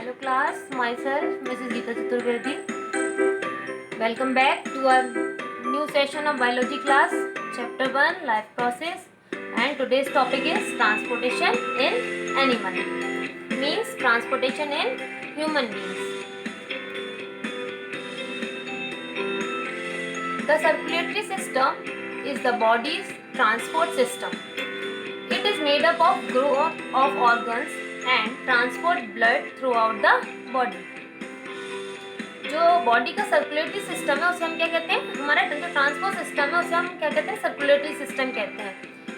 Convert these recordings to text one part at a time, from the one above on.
Hello class, myself Mrs. Geeta Chaturvedi. Welcome back to our new session of biology class, chapter 1 life process, and today's topic is transportation in animal, means transportation in human beings. The circulatory system is the body's transport system. It is made up of group of organs and transport blood throughout the body. जो body का circulatory system है उसे हम क्या कहते हैं, हमारा जो ट्रांसपोर्ट सिस्टम है उसे हम क्या कहते हैं, सर्कुलेटरी सिस्टम कहते हैं।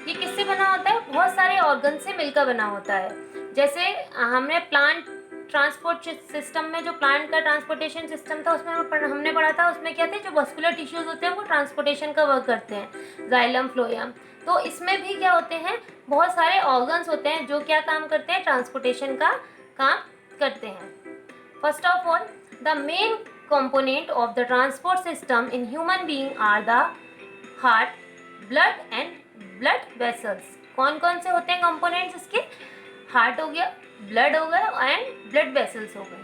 ये किससे बना होता है? बहुत सारे ऑर्गन से मिलकर बना होता है। जैसे हमने प्लांट ट्रांसपोर्ट सिस्टम में जो प्लांट का ट्रांसपोर्टेशन सिस्टम था उसमें हमने पढ़ा था, उसमें क्या थे, जो मस्कुलर टिश्यूज होते हैं वो ट्रांसपोर्टेशन का वर्क करते हैं, जाइलम फ्लोएम। तो इसमें भी क्या होते हैं, बहुत सारे ऑर्गन्स होते हैं जो क्या काम करते हैं, ट्रांसपोर्टेशन का काम करते हैं। First of all, the main component of the transport system in human being are the heart, blood and blood vessels. कौन कौन से होते हैं कंपोनेंट्स इसके? हार्ट हो गया, ब्लड हो गया एंड ब्लड वेसल्स हो गए।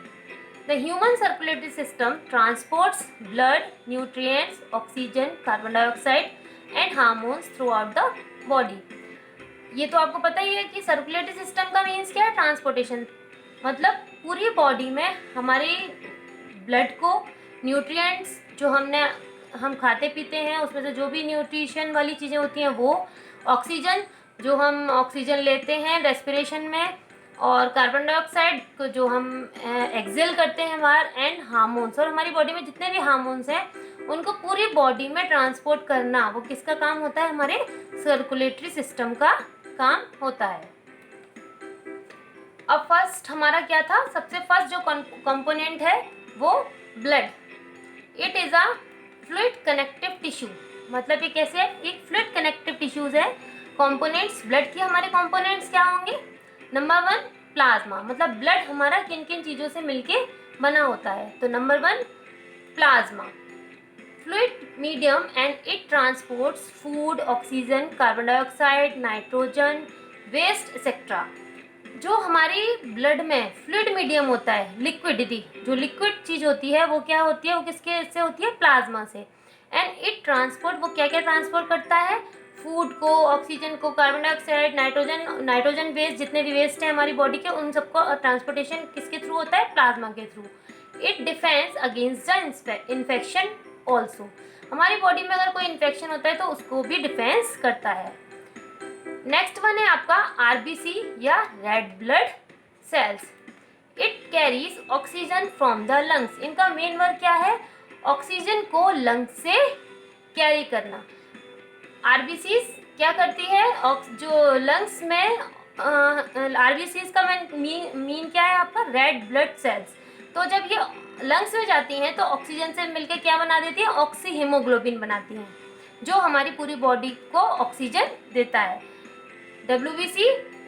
The human circulatory system transports blood, nutrients, oxygen, carbon dioxide and hormones throughout the body. ये तो आपको पता ही है कि सर्कुलेटरी सिस्टम का मीन्स क्या है, ट्रांसपोर्टेशन। मतलब पूरी बॉडी में हमारी ब्लड को न्यूट्रिएंट्स जो हम खाते पीते हैं उसमें से जो भी न्यूट्रिशन वाली चीज़ें होती हैं वो, ऑक्सीजन जो हम ऑक्सीजन लेते हैं रेस्पिरेशन में, और कार्बन डाइऑक्साइड को जो हम एक्सेल करते हैं बाहर, एंड हार्मोन्स, और हमारी बॉडी में जितने भी हार्मोन्स हैं उनको पूरी बॉडी में ट्रांसपोर्ट करना, वो किसका काम होता है, हमारे सर्कुलेटरी सिस्टम का काम होता है। अब फर्स्ट हमारा क्या था, सबसे फर्स्ट जो कंपोनेंट है वो blood. It is a fluid connective tissue. मतलब ये कैसे है, एक फ्लूइड कनेक्टिव टिश्यूज है। कंपोनेंट्स ब्लड की, हमारे कंपोनेंट्स क्या होंगे? Number 1 plasma. मतलब ब्लड हमारा किन किन चीज़ों से मिलके बना होता है, तो number 1 plasma, fluid medium and it transports food, oxygen, carbon dioxide, nitrogen, waste etcetera. जो हमारी ब्लड में फ्लूइड मीडियम होता है, लिक्विडिटी, जो लिक्विड चीज़ होती है वो क्या होती है, वो किसके से होती है, प्लाज्मा से। एंड इट ट्रांसपोर्ट, वो क्या क्या ट्रांसपोर्ट करता है, फूड को, ऑक्सीजन को, कार्बन डाइऑक्साइड, नाइट्रोजन वेस्ट, जितने भी वेस्ट हैं हमारी बॉडी के उन सबको ट्रांसपोर्टेशन किसके थ्रू होता है, प्लाज्मा के through. It defence against the infection also. हमारी बॉडी में अगर कोई इन्फेक्शन होता है तो उसको भी डिफेंस करता है। नेक्स्ट वन है आपका आरबीसी या red blood cells. It carries oxygen from the lungs. इनका मेन वर्क क्या है, ऑक्सीजन को लंग्स से कैरी करना। आरबीसीज क्या करती है, जो लंग्स में आरबीसीज का मीन क्या है आपका, रेड ब्लड सेल्स। तो जब ये लंग्स में जाती हैं तो ऑक्सीजन से मिलकर क्या बना देती है, ऑक्सी हीमोग्लोबिन बनाती हैं, जो हमारी पूरी बॉडी को ऑक्सीजन देता है। WBC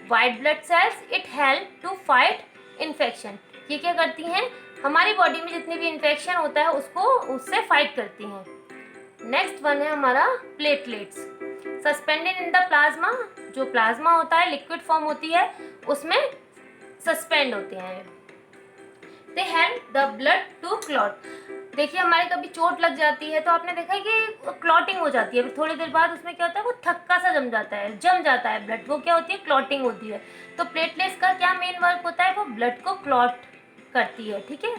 white blood cells, it help to fight infection. ये क्या करती हैं, हमारी बॉडी में जितनी भी इन्फेक्शन होता है उससे फाइट करती हैं। नेक्स्ट वन है हमारा platelets, suspended in the plasma. जो प्लाज्मा होता है लिक्विड फॉर्म होती है उसमें सस्पेंड होते हैं। They help the blood to clot. देखिए हमारे कभी चोट लग जाती है तो आपने देखा है कि क्लॉटिंग हो जाती है, थोड़ी देर बाद उसमें क्या होता है, वो थक्का सा जम जाता है ब्लड, वो क्या होती है, क्लॉटिंग होती है। तो प्लेटलेट्स का क्या मेन वर्क होता है, वो ब्लड को क्लॉट करती है, ठीक है।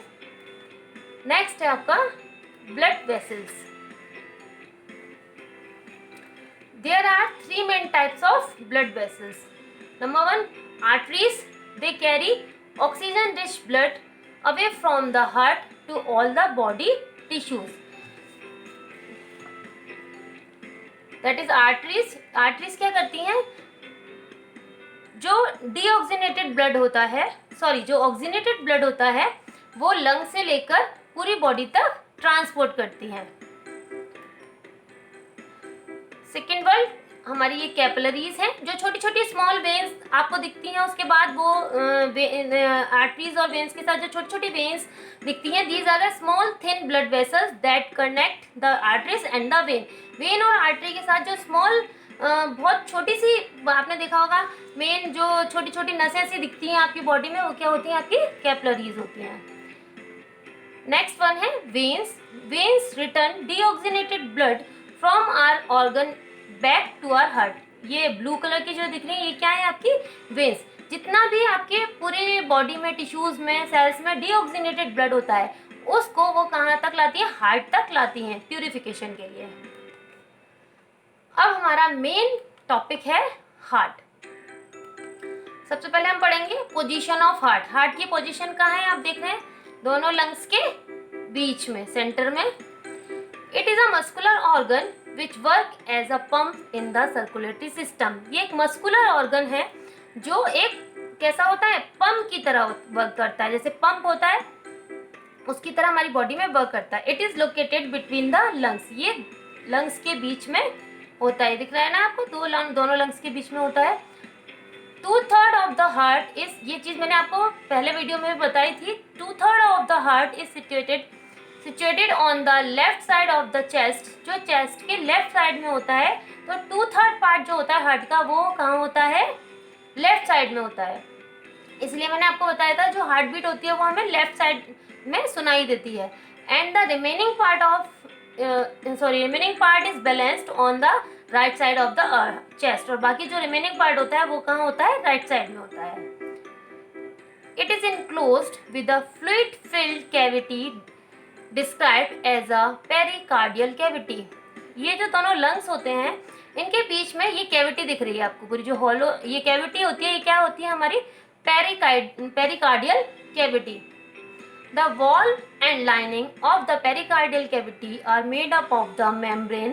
नेक्स्ट है आपका blood vessels. There are 3 main types of blood vessels. Number 1 arteries, they carry oxygen rich blood away from the heart to all the body tissues. That is arteries. Arteries क्या करती हैं, जो deoxygenated blood होता है, जो oxygenated blood होता है वो लंग से लेकर पूरी बॉडी तक ट्रांसपोर्ट करती हैं। सेकेंड वर्ड हमारी ये कैपिलरीज हैं, जो छोटी छोटी स्मॉल वेन्स आपको दिखती हैं, उसके बाद वो आर्टरीज और वेन्स के साथ जो छोटी छोटी वेन्स दिखती हैं, these are the small thin blood vessels that connect the arteries and the vein. Vein और आर्टरी के साथ जो स्मॉल बहुत छोटी सी, आपने देखा होगा मेन जो छोटी छोटी नसें सी दिखती हैं आपकी बॉडी में, वो क्या होती हैं? आपकी कैपिलरीज होती हैं। नेक्स्ट वन है veins. Veins return deoxygenated blood from our organ back to our heart. ये ब्लू कलर की जो दिख रही है ये क्या है? आपकी वेन्स। जितना भी आपके पूरे बॉडी में, टिश्यूज में, सेल्स में डीऑक्सीनेटेड ब्लड होता है, उसको वो कहाँ तक लाती है? हार्ट तक लाती हैं प्यूरिफिकेशन के लिए। अब हमारा मेन टॉपिक है हार्ट। सबसे पहले हम पढ़ेंगे पोजीशन ऑफ हार्ट। हार्ट की पोजीशन कहाँ है? आप देख रहे हैं दोनों लंग्स के बीच में, सेंटर में। It is a muscular organ which work as a pump in the circulatory system. ये एक मस्कुलर ऑर्गन है जो एक कैसा होता है? पंप की तरह वर्क करता है। जैसे पंप होता है उसकी तरह हमारी बॉडी में वर्क करता है। It is located between the lungs. ये लंग्स के बीच में होता है। दिख रहा है ना आपको? दोनों लंग्स के बीच में होता है। 2/3 ऑफ द हार्ट इज, ये चीज मैंने आपको पहले वीडियो में बताई थी, 2/3 of the heart is situated on the left side of the chest. जो चेस्ट के लेफ्ट साइड में होता है, तो 2/3 पार्ट जो होता है हार्ट का वो कहाँ होता है? लेफ्ट साइड में होता है। इसलिए मैंने आपको बताया था जो हार्ट बीट होती है वो हमें लेफ्ट साइड में सुनाई देती है। And the remaining part is balanced on the right side of the chest. और बाकी जो रिमेनिंग पार्ट होता है वो कहाँ होता है? राइट साइड में होता है। It is enclosed with a fluid filled cavity described as a pericardial cavity. ये जो दोनों लंग्स होते हैं इनके बीच में ये कैविटी दिख रही है आपको पूरी, जो हॉलो ये कैविटी होती है, ये क्या होती है? हमारी pericardial cavity. The wall and lining of the pericardial cavity are made up of the membrane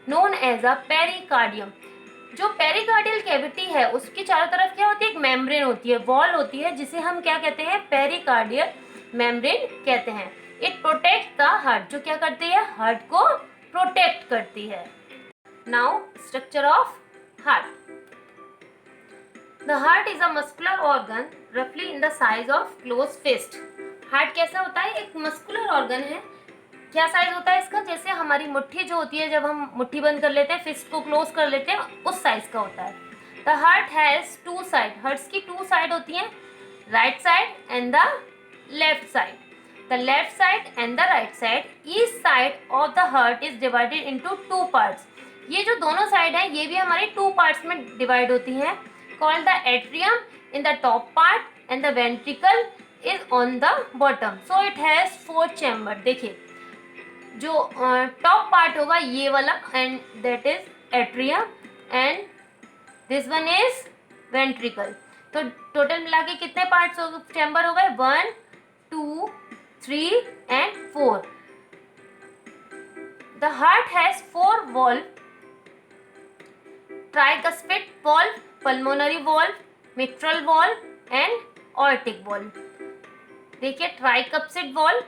known as a pericardium. जो पेरिकार्डियल कैविटी है उसकी चारों तरफ क्या होती है? एक मेम्ब्रेन होती है, वॉल होती है, जिसे हम क्या कहते हैं? पेरिकार्डियल मेम्ब्रेन कहते हैं। It protect the heart. जो क्या करती है? हार्ट को प्रोटेक्ट करती है। Now structure of heart. The heart is a muscular organ रफली in the size of close fist. Heart कैसा होता है? एक मस्कुलर ऑर्गन है। क्या साइज होता है इसका? जैसे हमारी मुट्ठी जो होती है, जब हम मुट्ठी बंद कर लेते हैं, फिस्ट को क्लोज कर लेते हैं, उस साइज का होता है। The heart has 2 side. Heart की 2 साइड होती हैं, right side and the left side. The left side and the right side, each side of the heart is divided into 2 parts. ये जो दोनों साइड हैं ये भी हमारे 2 पार्ट्स में डिवाइड होती हैं। Called the atrium in the top part and the ventricle is on the bottom. So it has 4 chamber. देखिए जो टॉप पार्ट होगा ये वाला, and that is atrium, and this one is ventricle. तो total मिला के कितने पार्ट्स हो, चैम्बर हो गए? 1 2 3 and 4। The heart has 4 valve: tricuspid valve, pulmonary valve, mitral valve and aortic valve. देखिए tricuspid valve,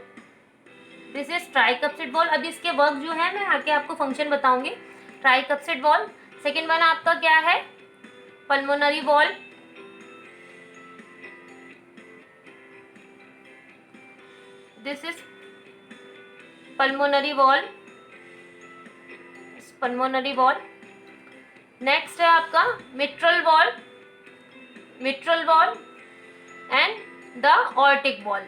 this is tricuspid valve. अब इसके वर्क जो है मैं आके आपको फंक्शन बताऊंगी। Tricuspid valve. सेकेंड वन आपका क्या है? Pulmonary valve. This is pulmonary valve, pulmonary valve. Next है आपका mitral valve, mitral valve and the aortic valve,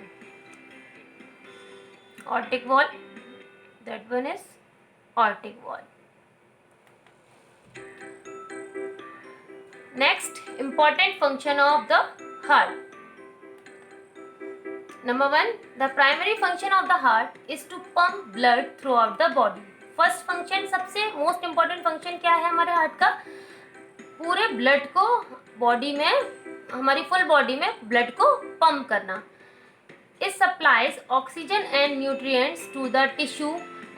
aortic valve, that one is aortic valve. Next important function of the heart. Number 1, the primary function of the heart is to pump blood throughout the body. First function, सबसे most important function क्या है हमारे heart का? पूरे blood को body में, हमारी full body में ब्लड को पंप करना। It supplies oxygen and nutrients to the tissue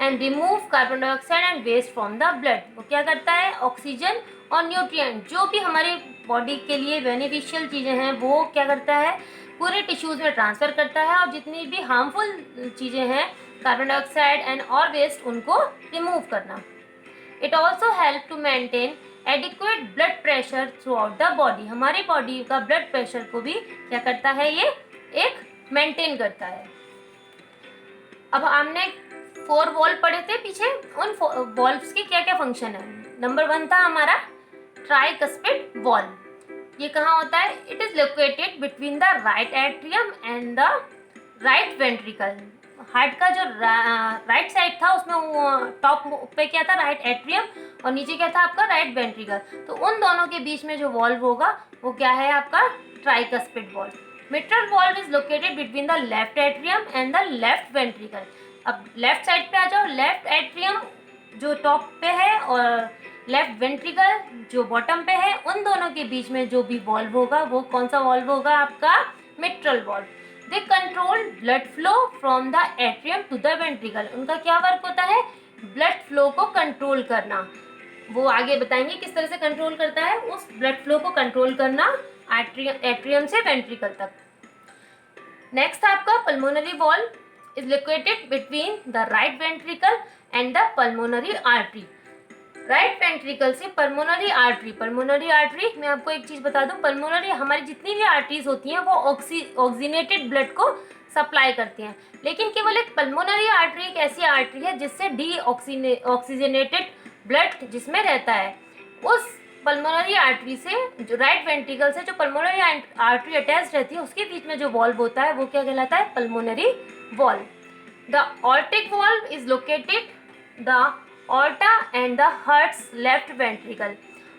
and remove carbon dioxide and waste from the blood. वो क्या करता है? ऑक्सीजन और न्यूट्रिएंट जो भी हमारी बॉडी के लिए बेनिफिशियल चीज़ें हैं वो क्या करता है? पूरे टिश्यूज में ट्रांसफ़र करता है, और जितनी भी हार्मफुल चीज़ें हैं, कार्बन डाइऑक्साइड एंड और वेस्ट, उनको रिमूव करना। It also help to maintain adequate blood pressure throughout the body. हमारी बॉडी का ब्लड प्रेशर को भी क्या करता है? ये एक मेंटेन करता है। अब हमने 4 वॉल्व पढ़े थे पीछे, उन वॉल्व्स के क्या क्या फंक्शन है। नंबर 1 था हमारा ट्राइकस्पिड वॉल्व। ये कहाँ होता है? It is located between the right atrium and the right ventricle. Heart का जो राइट साइड था उसमें टॉप पे क्या था? राइट एट्रियम, और नीचे क्या था आपका? Right ventricle. तो उन दोनों के बीच में जो वॉल्व होगा वो क्या है आपका? Tricuspid valve. Mitral valve is located between the left atrium and the left ventricle. अब लेफ्ट साइड पे आ जाओ। लेफ्ट एट्रियम जो टॉप पे है और लेफ्ट वेंट्रिकल जो बॉटम पे है, उन दोनों के बीच में जो भी वॉल्व होगा वो कौन सा वॉल्व होगा आपका? Mitral valve. They control blood flow from the atrium to the ventricle. उनका क्या वर्क होता है? ब्लड फ्लो को कंट्रोल करना। वो आगे बताएंगे किस तरह से कंट्रोल करता है। उस ब्लड फ्लो को कंट्रोल करना एट्रियम से वेंट्रिकल तक। नेक्स्ट आपका pulmonary valve is located between the right ventricle and the pulmonary artery. Right ventricle से पल्मोनरी आर्टरी मैं आपको एक चीज बता दूं, पल्मोनरी हमारी जितनी भी आर्टरीज होती हैं वो ऑक्सीजनेटेड ब्लड को सप्लाई करती हैं, लेकिन केवल एक पल्मोनरी आर्टरी एक ऐसी आर्टरी है जिससे ऑक्सीजनेटेड ब्लड जिसमें रहता है। उस पल्मोनरी आर्टरी से जो राइट वेंट्रिकल से जो पल्मोनरी आर्टरी अटैच रहती है उसके बीच में जो वॉल्व होता है वो क्या कहलाता है? Pulmonary valve. The aortic valve is located the aorta and the hearts left ventricle.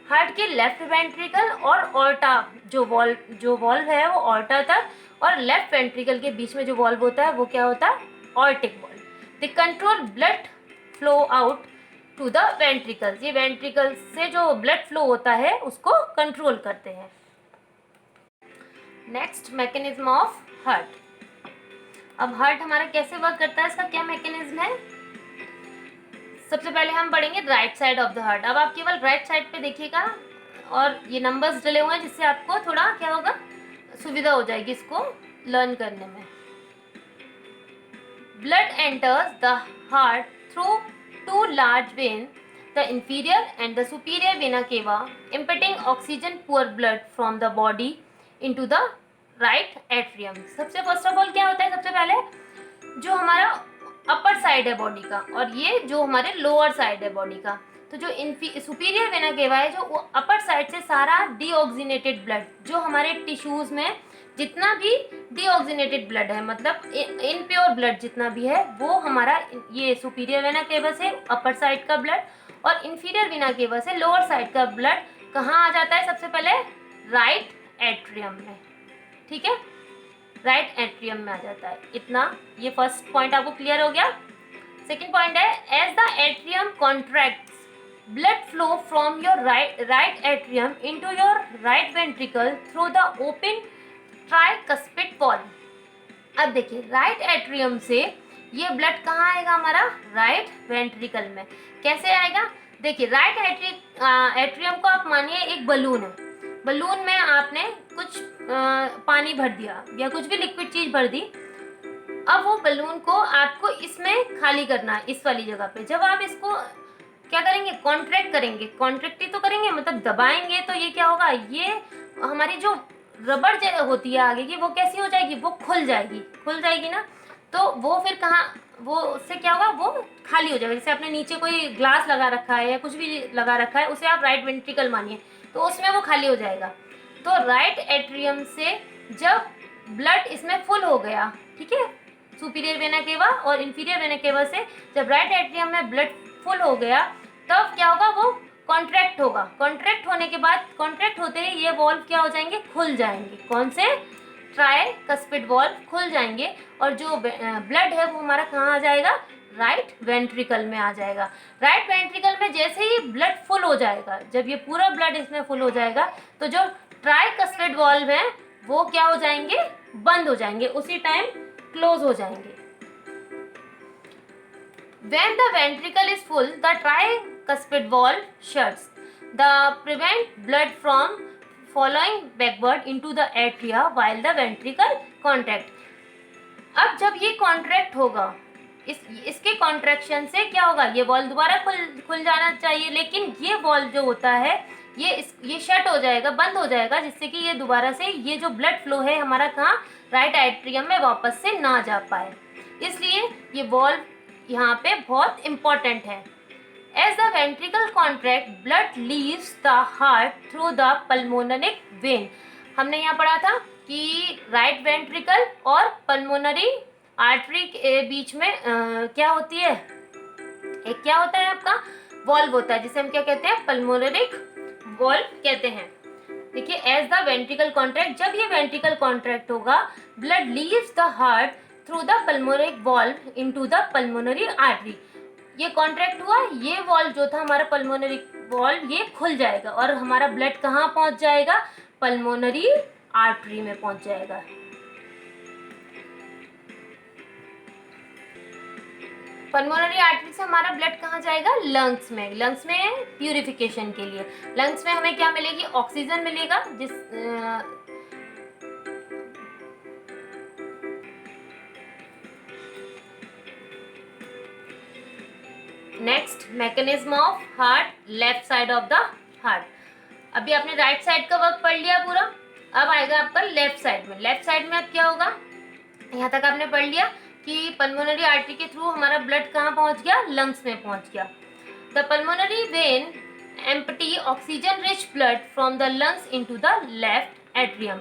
Heart के लेफ्ट वेंट्रिकल और ऑर्टा जो वॉल्व है वो ऑर्टा तक, और लेफ्ट वेंट्रिकल के बीच में जो वॉल्व होता है वो क्या होता है? Aortic valve. They control blood flow out to the ventricles. ये वेंट्रिकल से जो ब्लड फ्लो होता है उसको कंट्रोल करते हैं। Next mechanism of heart. अब हार्ट हमारा कैसे वर्क करता है, इसका क्या मैकेनिज्म है? सबसे पहले हम पढ़ेंगे right side of the heart. अब आप केवल राइट साइड पे देखिएगा और ये नंबर्स डले हुए हैं जिससे आपको थोड़ा क्या होगा? सुविधा हो जाएगी इसको लर्न करने में। Blood enters the heart through two large vein, the inferior and the superior vena cava, emptying oxygen poor blood from the body into the right atrium. सबसे फर्स्ट ऑफ ऑल क्या होता है? सबसे पहले जो हमारा अपर साइड है body का और ये जो हमारे लोअर साइड है बॉडी का, तो जो सुपीरियर वेना केवा है जो अपर साइड से सारा डीऑक्सीनेटेड ब्लड जो हमारे टिश्यूज में जितना भी डीऑक्सीनेटेड ब्लड है, मतलब इनप्योर ब्लड जितना भी है वो हमारा ये सुपीरियर वेना केवा से अपर साइड का ब्लड और इंफीरियर वेना केवा से लोअर साइड का ब्लड कहाँ आ जाता है? सबसे पहले राइट एट्रियम में। ठीक है, राइट एट्रियम में आ जाता है। इतना ये फर्स्ट पॉइंट आपको क्लियर हो गया। सेकंड पॉइंट है, as the atrium contracts blood flow from your right atrium into your right ventricle through the open tricuspid valve. अब देखिए राइट एट्रियम से ये ब्लड कहाँ आएगा? हमारा राइट वेंट्रिकल में। कैसे आएगा? देखिए राइट एट्रियम को आप मानिए एक बलून है। बलून में आपने कुछ पानी भर दिया या कुछ भी लिक्विड चीज भर दी। अब वो बलून को आपको इसमें खाली करना है, इस वाली जगह पे। जब आप इसको क्या करेंगे? कॉन्ट्रैक्ट करेंगे। कॉन्ट्रैक्ट ही तो करेंगे, मतलब दबाएंगे, तो ये क्या होगा? ये हमारी जो रबड़ जगह होती है आगे की वो कैसी हो जाएगी? वो खुल जाएगी ना। तो वो फिर कहाँ, वो उससे क्या होगा? वो खाली हो जाएगा। जैसे आपने नीचे कोई ग्लास लगा रखा है या कुछ भी लगा रखा है, उसे आप राइट वेंट्रिकल मानिए, तो उसमें वो खाली हो जाएगा। तो राइट एट्रियम से जब ब्लड इसमें फुल हो गया, ठीक है, सुपीरियर वेना केवा और इंफीरियर वेना केवा से जब राइट एट्रियम में ब्लड फुल हो गया तब क्या होगा? वो कॉन्ट्रैक्ट होगा। कॉन्ट्रैक्ट होने के बाद, कॉन्ट्रैक्ट होते ही ये वॉल्व क्या हो जाएंगे? खुल जाएंगे। कौन से? ट्राइकस्पिड वॉल्व खुल जाएंगे और जो ब्लड है वो हमारा कहाँ आ जाएगा? राइट वेंट्रिकल में आ जाएगा। राइट वेंट्रिकल में जैसे ही ब्लड फुल हो जाएगा, जब ये पूरा ब्लड इसमें फुल हो जाएगा, तो जो ट्राइकस्पिड वॉल्व है वो क्या हो जाएंगे? बंद हो जाएंगे, उसी टाइम क्लोज हो जाएंगे। When the ventricle is full, the tricuspid valve shuts. The prevent blood from following backward into the atria while the ventricle contract. अब जब ये कॉन्ट्रैक्ट होगा, इसके कॉन्ट्रैक्शन से क्या होगा? ये वॉल्व दोबारा खुल जाना चाहिए, लेकिन ये वॉल्व जो होता है ये शट हो जाएगा, बंद हो जाएगा, जिससे कि ये दोबारा से ये जो ब्लड फ्लो है हमारा कहाँ? राइट एट्रियम में वापस से ना जा पाए। इसलिए ये वॉल्व यहाँ पे बहुत इम्पॉर्टेंट है। As the ventricle contract, blood leaves the heart through the pulmonary vein. हमने यहाँ पढ़ा था कि राइट वेंट्रिकल और पल्मोनरी आर्टरी के बीच में क्या होती है, एक क्या होता है आपका वॉल्व होता है, जिसे हम क्या कहते हैं, पल्मोनरी वॉल्व कहते हैं। देखिए, एज द वेंट्रिकल कॉन्ट्रैक्ट, जब ये वेंट्रिकल कॉन्ट्रैक्ट होगा, blood leaves the heart through the pulmonary valve into the pulmonary artery. ये कॉन्ट्रैक्ट हुआ, ये वॉल्व जो था हमारा पल्मोनरी वॉल्व, ये खुल जाएगा और हमारा ब्लड कहाँ पहुंच जाएगा, पल्मोनरी आर्टरी में पहुंच जाएगा। पल्मोनरी आर्टरी से हमारा ब्लड कहाँ जाएगा, लंग्स में। लंग्स में प्यूरिफिकेशन के लिए, लंग्स में हमें क्या मिलेगी, ऑक्सीजन मिलेगा, जिस next mechanism of heart, left side of the heart. अभी आपने राइट साइड का वर्क पढ़ लिया पूरा, अब आएगा आपका लेफ्ट साइड में। लेफ्ट साइड में अब क्या होगा, यहाँ तक आपने पढ़ लिया कि पल्मोनरी आर्टरी के थ्रू हमारा ब्लड कहाँ पहुँच गया, लंग्स में पहुँच गया। The pulmonary vein empty oxygen rich blood from the lungs into the left atrium.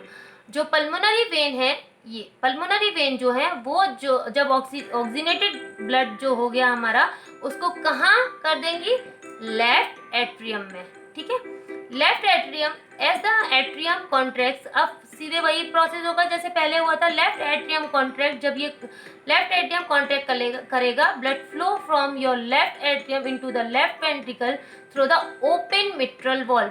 जो पल्मोनरी वेन है, ये पल्मोनरी वेन जो है वो जो जब ऑक्सीनेटेड ब्लड जो हो गया हमारा, उसको कहाँ कर देंगी, लेफ्ट एट्रियम में। ठीक है, left atrium, as the atrium contracts, अब सीधे वही प्रोसेस होगा जैसे पहले हुआ था। लेफ्ट एट्रियम कॉन्ट्रैक्ट, जब ये लेफ्ट एट्रियम कॉन्ट्रैक्ट करेगा, blood flow from your left atrium into the left ventricle through the open mitral valve.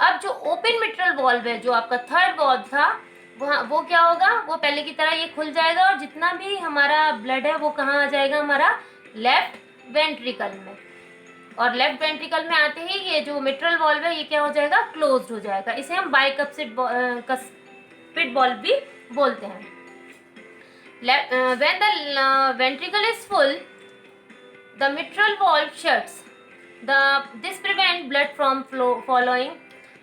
अब जो ओपन मिट्रल वॉल्व है, जो आपका थर्ड वॉल्व था, वो क्या होगा, वो पहले की तरह ये खुल जाएगा और जितना भी हमारा ब्लड है वो कहाँ आ जाएगा, हमारा लेफ्ट वेंट्रिकल में। और लेफ्ट वेंट्रिकल में आते ही ये जो मिट्रल वॉल्व है ये क्या हो जाएगा, क्लोज्ड हो जाएगा। इसे हम बाइकस्पिड वॉल्व भी बोलते हैं। When the ventricle is full, the mitral valve shuts. This prevent blood from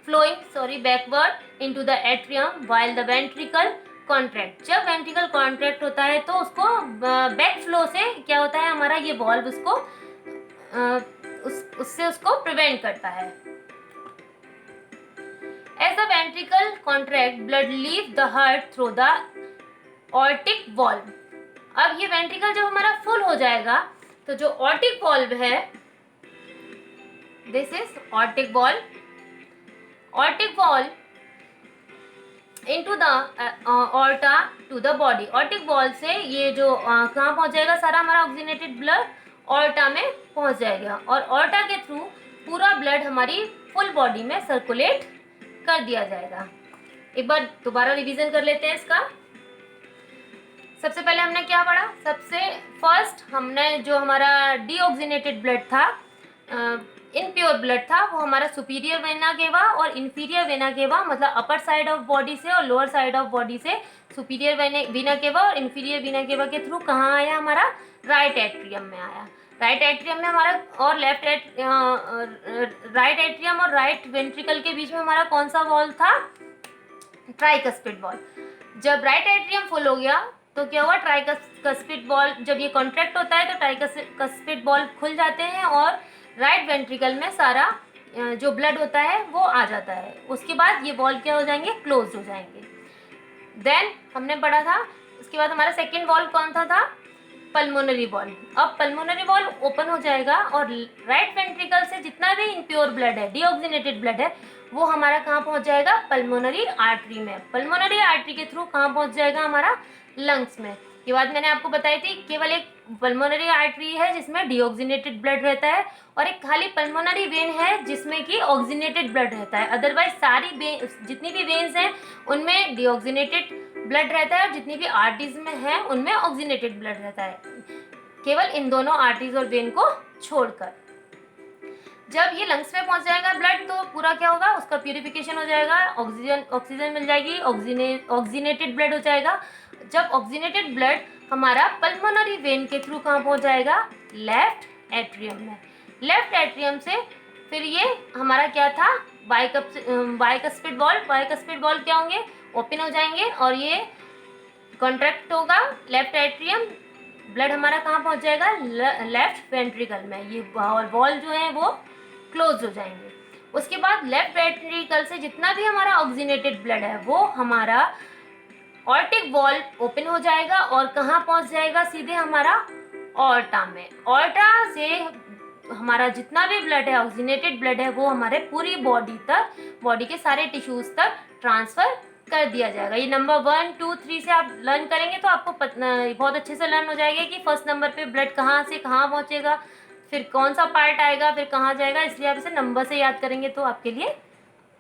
flowing backward into the atrium while the ventricle contract। जब वेंट्रिकल कॉन्ट्रैक्ट होता है तो उसको बैक फ्लो से क्या होता है, हमारा ये वॉल्व उसको उससे उसको प्रिवेंट करता है। As the ventricle contract, blood leave the heart through the aortic valve। अब ये वेंट्रिकल जब हमारा फुल हो जाएगा तो जो aortic valve है, this is aortic valve, aortic valve into the aorta to the body। aortic valve से ये जो कहाँ पहुँच जाएगा, सारा हमारा ऑक्सीनेटेड ब्लड ऑर्टा में पहुँच जाएगा और ऑर्टा के थ्रू पूरा ब्लड हमारी फुल बॉडी में सर्कुलेट कर दिया जाएगा। एक बार दोबारा रिवीजन कर लेते हैं इसका। सबसे पहले हमने क्या पढ़ा, सबसे फर्स्ट हमने जो हमारा डीऑक्सीनेटेड ब्लड था, इनप्योर ब्लड था, वो हमारा सुपीरियर वेना केवा और इन्फीरियर वेना केवा, मतलब अपर साइड ऑफ बॉडी से और लोअर साइड ऑफ बॉडी से सुपीरियर वेना केवा और इन्फीरियर वेना केवा के थ्रू कहाँ आया, हमारा राइट एट्रियम में आया। राइट एट्रियम में हमारा और राइट एट्रियम और राइट वेंट्रिकल के बीच में हमारा कौन सा वॉल्व था, ट्राइकस्पिड वॉल्व। जब राइट एट्रियम फुल हो गया तो क्या हुआ, ट्राइकस्पिड वॉल्व जब ये कॉन्ट्रैक्ट होता है तो ट्राइकस्पिड वॉल्व खुल जाते हैं और राइट वेंट्रिकल में सारा जो ब्लड होता है वो आ जाता है। उसके बाद ये वॉल्व क्या हो जाएंगे, क्लोज हो जाएंगे। देन हमने पढ़ा था, उसके बाद हमारा सेकेंड वॉल्व कौन सा था, पल्मोनरी वॉल्व। अब पल्मोनरी वॉल्व ओपन हो जाएगा और राइट वेंट्रिकल से जितना भी इम्प्योर ब्लड है, डीऑक्सीनेटेड ब्लड है, वो हमारा कहाँ पहुँच जाएगा, पल्मोनरी आर्टरी में। पल्मोनरी आर्टरी के थ्रू कहाँ पहुँच जाएगा, हमारा लंग्स में। ये बात मैंने आपको बताई थी, केवल एक पल्मोनरी आर्टरी है जिसमें डीऑक्सीनेटेड ब्लड रहता है और एक खाली पल्मोनरी वेन है जिसमें कि ऑक्सीनेटेड ब्लड रहता है। अदरवाइज सारी जितनी भी वेन्स हैं उनमें डीऑक्सीनेटेड ब्लड रहता है और जितनी भी आर्टरीज में है उनमें ऑक्सीनेटेड ब्लड रहता है, केवल इन दोनों आर्टरीज और वेन को छोड़कर। जब ये लंग्स में पहुंच जाएगा ब्लड तो पूरा क्या होगा, उसका प्यूरिफिकेशन हो जाएगा, ऑक्सीजन मिल जाएगी, ऑक्सीनेटेड ब्लड हो जाएगा। जब ऑक्सीनेटेड ब्लड हमारा पल्मोनरी वेन के थ्रू कहाँ पहुंच जाएगा, लेफ्ट एट्रियम में। लेफ्ट एट्रियम से फिर ये हमारा क्या था, बाइकस्पिड वॉल्व। बाइकस्पिड वॉल्व क्या होंगे, ओपन हो जाएंगे और ये कॉन्ट्रैक्ट होगा लेफ्ट एट्रियम, ब्लड हमारा कहाँ पहुँच जाएगा, लेफ्ट वेंट्रिकल में, ये वॉल जो है वो क्लोज हो जाएंगे। उसके बाद लेफ्ट वेंट्रिकल से जितना भी हमारा ऑक्सीनेटेड ब्लड है वो हमारा ऑर्टिक वॉल ओपन हो जाएगा और कहाँ पहुँच जाएगा, सीधे हमारा ऑर्टा में। ऑर्टा से हमारा जितना भी ब्लड है, ऑक्सीनेटेड ब्लड है, वो हमारे पूरी बॉडी तक, बॉडी के सारे टिश्यूज तक ट्रांसफर कर दिया जाएगा। ये नंबर 1, 2, 3 से आप लर्न करेंगे तो आपको बहुत अच्छे से लर्न हो जाएगा कि फर्स्ट नंबर पे ब्लड कहाँ से कहाँ पहुँचेगा, फिर कौन सा पार्ट आएगा, फिर कहाँ जाएगा। इसलिए आप इसे नंबर से याद करेंगे तो आपके लिए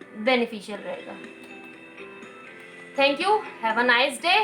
बेनिफिशियल रहेगा। Thank you, have a nice day.